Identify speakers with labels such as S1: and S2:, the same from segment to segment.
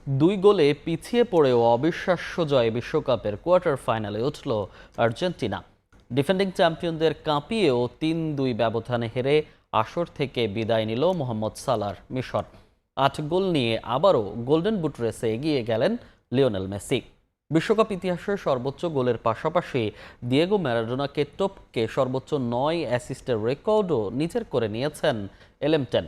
S1: দুই গোলে পিছিয়ে পড়েও অবিশ্বাস্য জয়ে বিশ্বকাপের কোয়ার্টার ফাইনালে উঠল আর্জেন্টিনা। ডিফেন্ডিং চ্যাম্পিয়নদের কাঁপিয়েও ৩-২ ব্যবধানে হেরে আসর থেকে বিদায় নিল মোহাম্মদ সালাহর মিশর। ৮ গোল নিয়ে আবারও গোল্ডেন বুট রেসে এগিয়ে গেলেন লিওনেল মেসি। বিশ্বকাপ ইতিহাসের সর্বোচ্চ গোলের পাশাপাশি দিয়েগো ম্যারাডোনাকে টপকে সর্বোচ্চ ৯ অ্যাসিস্টের রেকর্ডও নিজের করে নিয়েছেন এলেমটেন।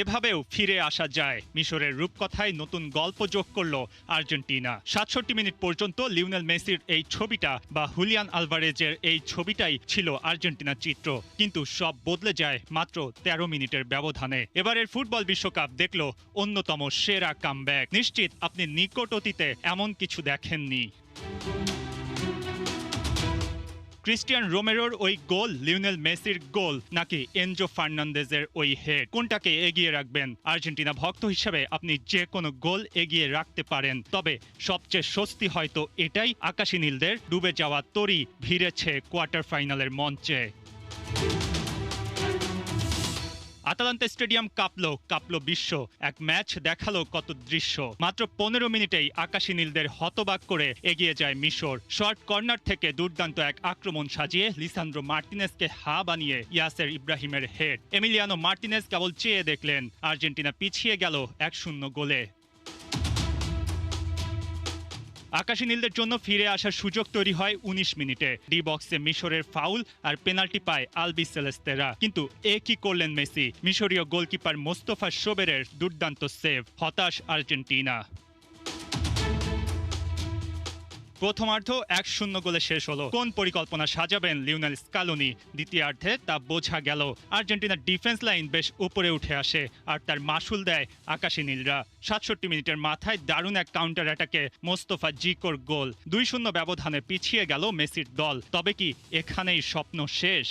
S2: এভাবেও ফিরে আসা যায়। মিশরের রূপকথায় নতুন গল্প যোগ করল আর্জেন্টিনা। ৬৭ মিনিট পর্যন্ত লিওনেল মেসির এই ছবিটা বা হুলিয়ান আলভারেজের এই ছবিটাই ছিল আর্জেন্টিনার চিত্র, কিন্তু সব বদলে যায় মাত্র ১৩ মিনিটের ব্যবধানে। এবারের ফুটবল বিশ্বকাপ দেখল অন্যতম সেরা কামব্যাক। নিশ্চিত আপনি নিকট অতীতে এমন কিছু দেখেননি। ক্রিস্টিয়ান রোমেরোর ওই গোল, লিওনেল মেসির গোল, নাকি এনজো ফার্নান্দেজের ওই হেড, কোনটাকে এগিয়ে রাখবেন? আর্জেন্টিনা ভক্ত হিসেবে আপনি যে কোনো গোল এগিয়ে রাখতে পারেন, তবে সবচেয়ে স্বস্তি হয়তো এটাই, আকাশী নীলদের ডুবে যাওয়া তরি ভিড়েছে কোয়ার্টার ফাইনালের মঞ্চে। আতালান্তা স্টেডিয়াম কাঁপলো বিশ্ব। এক ম্যাচ দেখালো কত দৃশ্য। মাত্র ১৫ মিনিটেই আকাশী নীলদের হতবাক করে এগিয়ে যায় মিশর। শর্ট কর্নার থেকে দুর্দান্ত এক আক্রমণ সাজিয়ে লিসান্দ্রো মার্টিনেজকে হা বানিয়ে ইয়াসের ইব্রাহিমের হেড। এমিলিয়ানো মার্টিনেজ কেবল চেয়ে দেখলেন, আর্জেন্টিনা পিছিয়ে গেল ১-০ গোলে। আকাশী নীলদের জন্য ফিরে আসার সুযোগ তৈরি হয় ১৯ মিনিটে। ডি বক্সে মিশরের ফাউল আর পেনাল্টি পায় আলবি সেলেস্তেরা, কিন্তু কি করলেন মেসি? মিশরীয় গোলকিপার মোস্তফা শোবেরের দুর্দান্ত সেভ। হতাশ আর্জেন্টিনা। প্রথমার্ধ ১-০ গোলে শেষ হলো। কোন পরিকল্পনা সাজাবেন লিওনেল স্কালোনি? দ্বিতীয়ার্ধে তা বোঝা গেল। আর্জেন্টিনার ডিফেন্স লাইন বেশ উপরে উঠে আসে, আর তার মাসুল দেয় আকাশী নীলরা। ৬৭ মিনিটের মাথায় দারুণ এক কাউন্টার অ্যাটাকে মোস্তফা জিকোর গোল। ২-০ ব্যবধানে পিছিয়ে গেল মেসির দল। তবে কি এখানেই স্বপ্ন শেষ?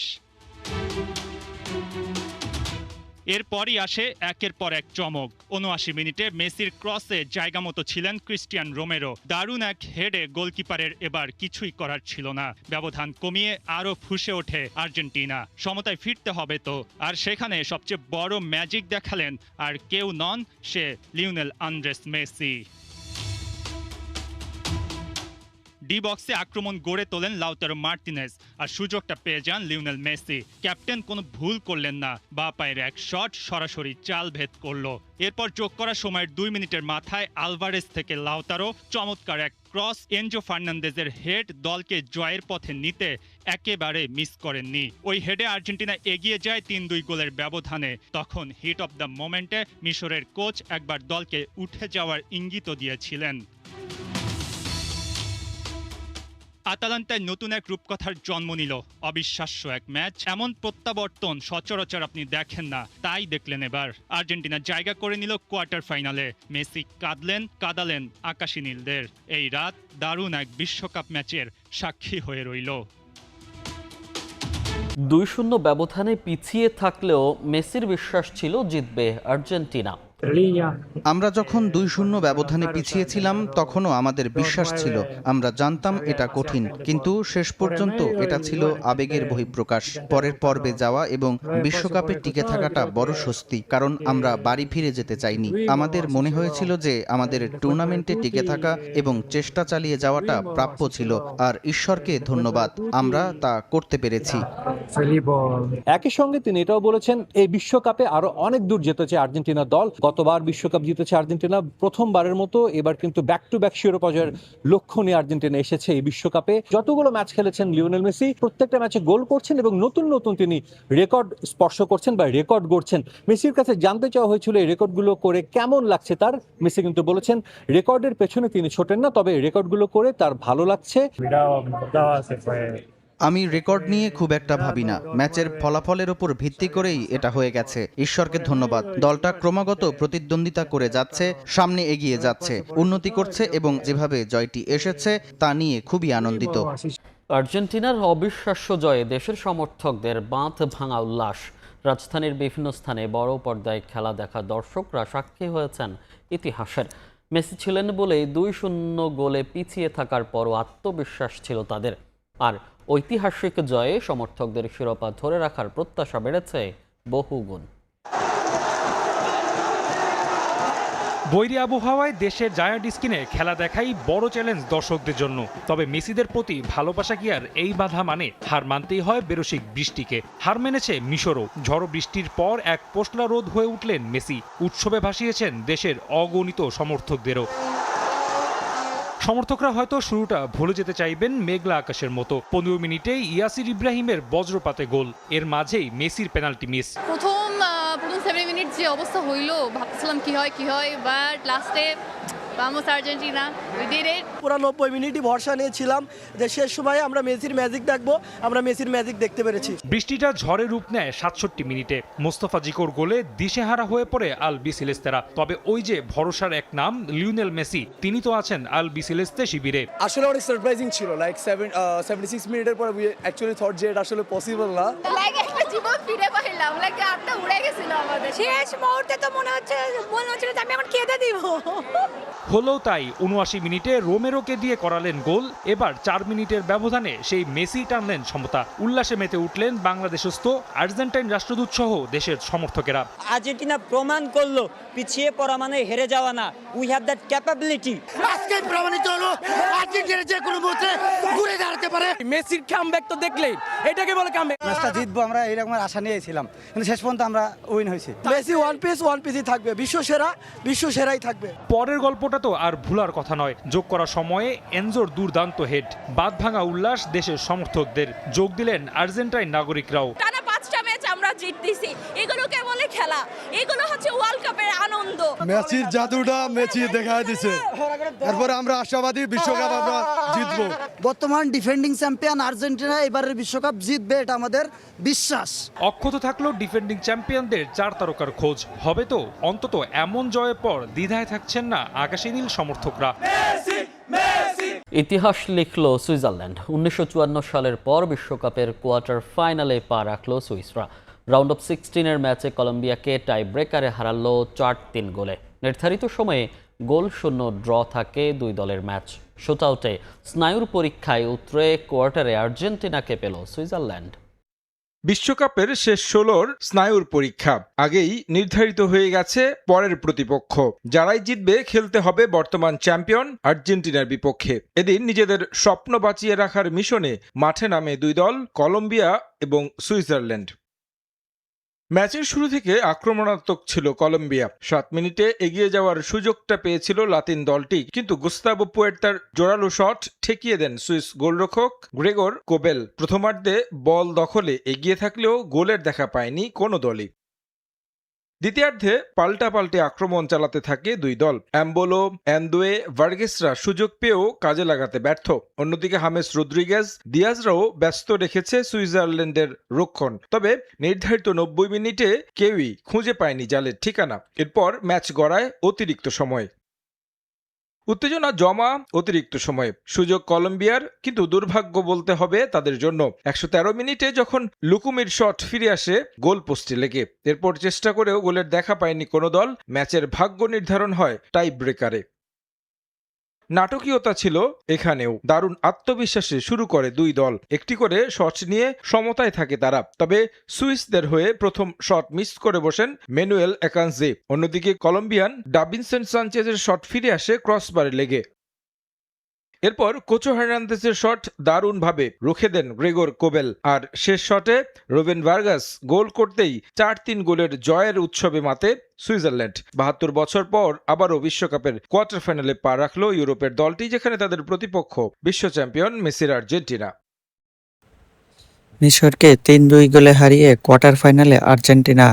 S2: এরপরই আসে একের পর এক চমক। ৭৯ মিনিটে মেসির ক্রসে জায়গা মতো ছিলেন ক্রিস্টিয়ান রোমেরো। দারুণ এক হেডে গোলকিপারের এবার কিছুই করার ছিল না। ব্যবধান কমিয়ে আরও ফুঁসে ওঠে আর্জেন্টিনা। সমতায় ফিরতে হবে তো। আর সেখানে সবচেয়ে বড় ম্যাজিক দেখালেন আর কেউ নন, সে লিওনেল আন্দ্রেস মেসি। ডি বক্সে আক্রমণ গড়ে তোলেন লাউতারো মার্টিনেজ, আর সুযোগটা পেয়ে যান লিওনেল মেসি। ক্যাপ্টেন কোনো ভুল করলেন না, বা পায়ের এক শট সরাসরি চাল ভেদ করলো। এরপর যোগ করা সময়ের ২ মিনিটের মাথায় আলভারেজ থেকে লাউতারো চমৎকার এক ক্রস, এনজো ফার্নান্দেজের হেড দলকে জয়ের পথে নিতে একেবারে মিস করেননি। ওই হেডে আর্জেন্টিনা এগিয়ে যায় ৩-২ গোলের ব্যবধানে। তখন হিট অফ দ্য মোমেন্টে মিশরের কোচ একবার দলকে উঠে যাওয়ার ইঙ্গিতও দিয়েছিলেন। আতালান্তায় নতুন এক রূপকথার জন্ম নিল। অবিশ্বাস্য এক ম্যাচ। এমন প্রত্যাবর্তন সচরাচর আপনি দেখেন না, তাই দেখলেন এবার। আর্জেন্টিনা জায়গা করে নিল কোয়ার্টার ফাইনালে। মেসি কাঁদালেন আকাশী নীলদের। এই রাত দারুণ এক বিশ্বকাপ ম্যাচের সাক্ষী হয়ে রইল।
S1: ২-০ ব্যবধানে পিছিয়ে থাকলেও মেসির বিশ্বাস ছিল জিতবে আর্জেন্টিনা।
S3: আমরা যখন ২-০ ব্যবধানে পিছিয়ে ছিলাম তখনও আমাদের বিশ্বাস ছিল। আমরা জানতাম এটা কঠিন, কিন্তু শেষ পর্যন্ত এটা ছিল আবেগের বহিঃপ্রকাশ। পরের পর্বে যাওয়া এবং বিশ্বকাপে টিকে থাকাটা বড় স্বস্তি, কারণ আমরা বাড়ি ফিরে যেতে চাইনি। আমাদের মনে হয়েছিল যে আমাদের টুর্নামেন্টে টিকে থাকা এবং চেষ্টা চালিয়ে যাওয়াটা প্রাপ্য ছিল, আর ঈশ্বরকে ধন্যবাদ, আমরা তা করতে পেরেছি।
S4: একই সঙ্গে তিনি এটাও বলেছেন, এই বিশ্বকাপে আরো অনেক দূর যেতে চায় আর্জেন্টিনা দল। গতবার বিশ্বকাপ জিতেছে আর্জেন্টিনা, প্রথমবারের মতো এবার কিন্তু ব্যাক টু ব্যাক শিরোপা জয়ের লক্ষ্য নিয়ে আর্জেন্টিনা এসেছে এই বিশ্বকাপে। যতগুলো ম্যাচ খেলেছেন লিওনেল মেসি, প্রত্যেকটা ম্যাচে গোল করছেন এবং নতুন নতুন তিনি রেকর্ড স্পর্শ করছেন বা রেকর্ড গড়ছেন। মেসির কাছে জানতে চাওয়া হয়েছিল এই রেকর্ডগুলো করে কেমন লাগছে তার। মেসি কিন্তু বলেছেন রেকর্ডের পেছনে তিনি ছোটেন না, তবে রেকর্ডগুলো করে তার ভালো লাগছে।
S3: আমি রেকর্ড নিয়ে খুব একটা ভাবি না, ম্যাচের ফলাফলের উপর ভিত্তি করেই এটা হয়ে গেছে। ঈশ্বরকে ধন্যবাদ, দলটা ক্রমাগত প্রতিদ্বন্দ্বিতা করে যাচ্ছে, সামনে এগিয়ে যাচ্ছে, উন্নতি করছে এবং যেভাবে জয়টি এসেছে তা নিয়ে খুবই আনন্দিত।
S1: আর্জেন্টিনার অবিশ্বাস্য জয়ে দেশের সমর্থকদের বাঁধ ভাঙা উল্লাস। রাজধানীর বিভিন্ন স্থানে বড় পর্দায় খেলা দেখা দর্শকরা সাক্ষী হয়েছেন ইতিহাসের। মেসি ছিলেন বলেই ২-০ গোলে পিছিয়ে থাকার পরও আত্মবিশ্বাস ছিল তাদের। আর ঐতিহাসিক জয়ে সমর্থকদের শিরোপা ধরে রাখার প্রত্যাশা বেড়েছে বহুগুণ।
S5: বৈরী আবহাওয়ায় দেশের জায়ান্ট স্ক্রিনে খেলা দেখাই বড় চ্যালেঞ্জ দর্শকদের জন্য। তবে মেসিদের প্রতি ভালোবাসা কি আর এই বাধা মানে? হার মানতেই হয় বেরসিক বৃষ্টিকে। হার মেনেছে মিশরও। ঝড়ো বৃষ্টির পর এক পোস্টলা রোদ হয়ে উঠলেন মেসি। উৎসবে ভাসিয়েছেন দেশের অগণিত সমর্থকদেরও। সমর্থকরা হয়তো শুরুটা ভুলে যেতে চাইবেন মেঘলা আকাশের মতো। 15 মিনিটেই ইয়াসির ইব্রাহিমের বজ্রপাতে গোল, এর মাঝেই মেসির পেনাল্টি মিস।
S6: প্রথম 7 মিনিট যে অবস্থা হইলো, ভাবছিলাম কি হয়, বাট লাস্টে vamos Argentina, we did it.
S7: পুরো 90 মিনিটই ভরসা নিয়েছিলাম যে শেষ সময়ে আমরা মেসির ম্যাজিক দেখবো, আমরা মেসির ম্যাজিক দেখতে পেরেছি।
S5: বৃষ্টিটা ঝড়ের রূপ নেয় 67 মিনিটে। মোস্তফা জিকোর গোলে দিশেহারা হয়ে পড়ে আল বিসেলেস্তেরা। তবে ওই যে ভরসার এক নাম লিওনেল মেসি, তিনি তো আছেন আল বিসেলেস্তে শিবিরে।
S8: আসলে অনেক সারপ্রাইজিং ছিল, লাইক 76 মিনিটের পর উই অ্যাকচুয়ালি থট যে এটা আসলে পসিবল না।
S6: লাইক একটা জীবন ফিরে পাইলাম, লাইক আত্মা উড়ে গেছিল আমাদের। শেষ মুহূর্তে তো মনে হচ্ছিল যে আমি এখন কেঁদে দিব।
S5: হলো তাই। 79 মিনিটে রোমেরোকে দিয়ে করালেন গোল। এবার 4 মিনিটের ব্যবধানে সেই মেসি টানলেন সমতা। উল্লাসে মেতে উঠলেন বাংলাদেশস্থ আর্জেন্টাইন রাষ্ট্রদূত সহ দেশের সমর্থকেরা।
S9: আর্জেন্টিনা প্রমাণ করলো পিছিয়ে পড়া মানে হেরে যাওয়া না, উই হ্যাভ দ্যাট ক্যাপাবিলিটি।
S7: আজকে প্রমাণিত হলো আর্জেন্টিনা যে কোনো মুহূর্তে ঘুরে দাঁড়াতে পারে।
S9: মেসির কামব্যাক তো দেখলেই এটাকে বলে কামব্যাক।
S7: ম্যাচটা জিতবো আমরা এরকম আশা নিয়েছিলাম, কিন্তু শেষ পর্যন্ত আমরা উইন হয়েছি। মেসি ওয়ান পিসই থাকবে, বিশ্ব সেরাই থাকবে।
S5: পরের গল্পটা তো আর ভুলার কথা নয়। যোগ করা সময়ে এনজোর দুর্দান্ত হেড, বাঁধ ভাঙা উল্লাস দেশের সমর্থকদের। যোগ দিলেন আর্জেন্টাইন নাগরিকরাও।
S6: টানা 5টা ম্যাচ আমরা জিততেছি, এগুলোকে বলে খেলা, এগুলো হচ্ছে ওয়ার্ল্ড কাপের আনন্দ।
S8: মেসির জাদুটা মেসি দেখায় দিছে, তারপরে আমরা আশাবাদী বিশ্বকাপ আমরা জিতবো।
S7: বর্তমান ডিফেন্ডিং চ্যাম্পিয়ন আর্জেন্টিনা এবারের বিশ্বকাপ জিতবে, এটা আমাদের বিশ্বাস।
S5: অক্ষত থাকলো ডিফেন্ডিং চ্যাম্পিয়নদের 4 তারকার খোঁজ। হবে তো অন্তত এমন জয়ের পর দ্বিধায় থাকছেন না আকাশী নীল সমর্থকরা।
S1: ইতিহাস লিখল সুইজারল্যান্ড। 1954 সালের পর বিশ্বকাপের কোয়ার্টার ফাইনালে পা রাখল সুইসরা। রাউন্ড অফ 16-এর ম্যাচে কলম্বিয়াকে টাই ব্রেকারে হারালো 4-3 গোলে। নির্ধারিত সময়ে গোল শূন্য ড্র থাকে দুই দলের ম্যাচ। শুটআউটে স্নায়ুর পরীক্ষায় উতরে কোয়ার্টারে আর্জেন্টিনাকে পেল সুইজারল্যান্ড।
S10: বিশ্বকাপের শেষ 16-র স্নায়ুর পরীক্ষা আগেই নির্ধারিত হয়ে গেছে পরের প্রতিপক্ষ। যারাই জিতবে খেলতে হবে বর্তমান চ্যাম্পিয়ন আর্জেন্টিনার বিপক্ষে। এদিন নিজেদের স্বপ্ন বাঁচিয়ে রাখার মিশনে মাঠে নামে দুই দল, কলম্বিয়া এবং সুইজারল্যান্ড। ম্যাচের শুরু থেকে আক্রমণাত্মক ছিল কলম্বিয়া। 7 মিনিটে এগিয়ে যাওয়ার সুযোগটা পেয়েছিল লাতিন দলটি, কিন্তু গুস্তাভো পুয়ের্তার জোরালো শট ঠেকিয়ে দেন সুইস গোলরক্ষক গ্রেগর কোবেল। প্রথমার্ধে বল দখলে এগিয়ে থাকলেও গোলের দেখা পায়নি কোনো দলই। দ্বিতীয়ার্ধে পাল্টাপাল্টে আক্রমণ চালাতে থাকে দুই দল। অ্যাম্বোলো, অ্যান্দোয়ে, ভার্গেসরা সুযোগ পেয়েও কাজে লাগাতে ব্যর্থ। অন্যদিকে হামেস রদ্রিগেজ, দিয়াজরাও ব্যস্ত রেখেছে সুইজারল্যান্ডের রক্ষণ। তবে নির্ধারিত 90 মিনিটে কেউই খুঁজে পায়নি জালের ঠিকানা। এরপর ম্যাচ গড়ায় অতিরিক্ত সময়। উত্তেজনা জমা অতিরিক্ত সময়ে। সুযোগ কলম্বিয়ার, কিন্তু দুর্ভাগ্য বলতে হবে তাদের জন্য। 113 মিনিটে যখন লুকুমির শট ফিরে আসে গোল পোস্টে লেগে। এরপর চেষ্টা করেও গোলের দেখা পায়নি কোনো দল। ম্যাচের ভাগ্য নির্ধারণ হয় টাই ব্রেকারে। নাটকীয়তা ছিল এখানেও। দারুণ আত্মবিশ্বাসে শুরু করে দুই দল। একটি করে শট নিয়ে সমতায় থাকে তারা। তবে সুইসদের হয়ে প্রথম শট মিস করে বসেন ম্যানুয়েল একানজে। অন্যদিকে কলম্বিয়ান ডাবিনসন সানচেজের শট ফিরে আসে ক্রসবারে লেগে। এরপর কোচো হার্নান্দেজের শট দারুণভাবে রুখে দেন গ্রেগর কোবেল। আর শেষ শটে রুবেন ভার্গাস গোল করতেই 4-3 গোলের জয়ের উৎসবে মাতে সুইজারল্যান্ড। 72 বছর পর আবারও বিশ্বকাপের কোয়ার্টার ফাইনালে পা রাখল ইউরোপের দলটি, যেখানে তাদের প্রতিপক্ষ বিশ্ব চ্যাম্পিয়ন মেসির আর্জেন্টিনা।
S11: মিশরকে 3-2 গোলে হারিয়ে কোয়ার্টার ফাইনালে আর্জেন্টিনা।